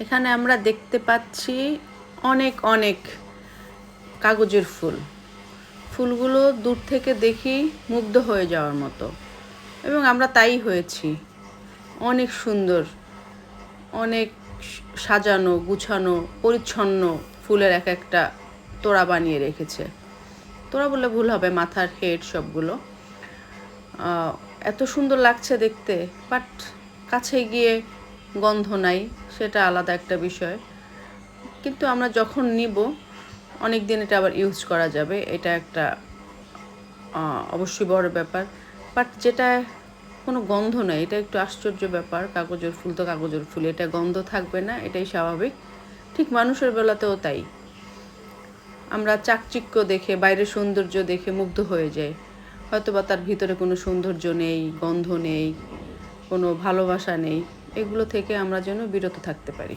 এখানে আমরা দেখতে পাচ্ছি অনেক অনেক কাগজের ফুল। ফুলগুলো দূর থেকে দেখি মুগ্ধ হয়ে যাওয়ার মতো, এবং আমরা তাই হয়েছি। অনেক সুন্দর, অনেক সাজানো গুছানো পরিচ্ছন্ন ফুলের এক একটা তোড়া বানিয়ে রেখেছে। তোড়া বললে ভুল হবে, মাথার হেড সবগুলো। এত সুন্দর লাগছে দেখতে, বাট কাছে গিয়ে গন্ধ নাই, সেটা আলাদা একটা বিষয়। কিন্তু আমরা যখন নিব অনেক দিন এটা আবার ইউজ করা যাবে, এটা একটা অবশ্যই বড় ব্যাপার। বাট যেটা কোনো গন্ধ নেই, এটা একটু আশ্চর্য ব্যাপার। কাগজের ফুল তো কাগজের ফুল, এটা গন্ধ থাকবে না, এটাই স্বাভাবিক। ঠিক মানুষের বেলাতেও তাই। আমরা চাকচিক্য দেখে, বাইরের সৌন্দর্য দেখে মুগ্ধ হয়ে যাই, হয়তোবা তার ভিতরে কোনো সৌন্দর্য নেই, গন্ধ নেই, কোনো ভালোবাসা নেই। এগুলো থেকে আমরা যেন বিরত থাকতে পারি।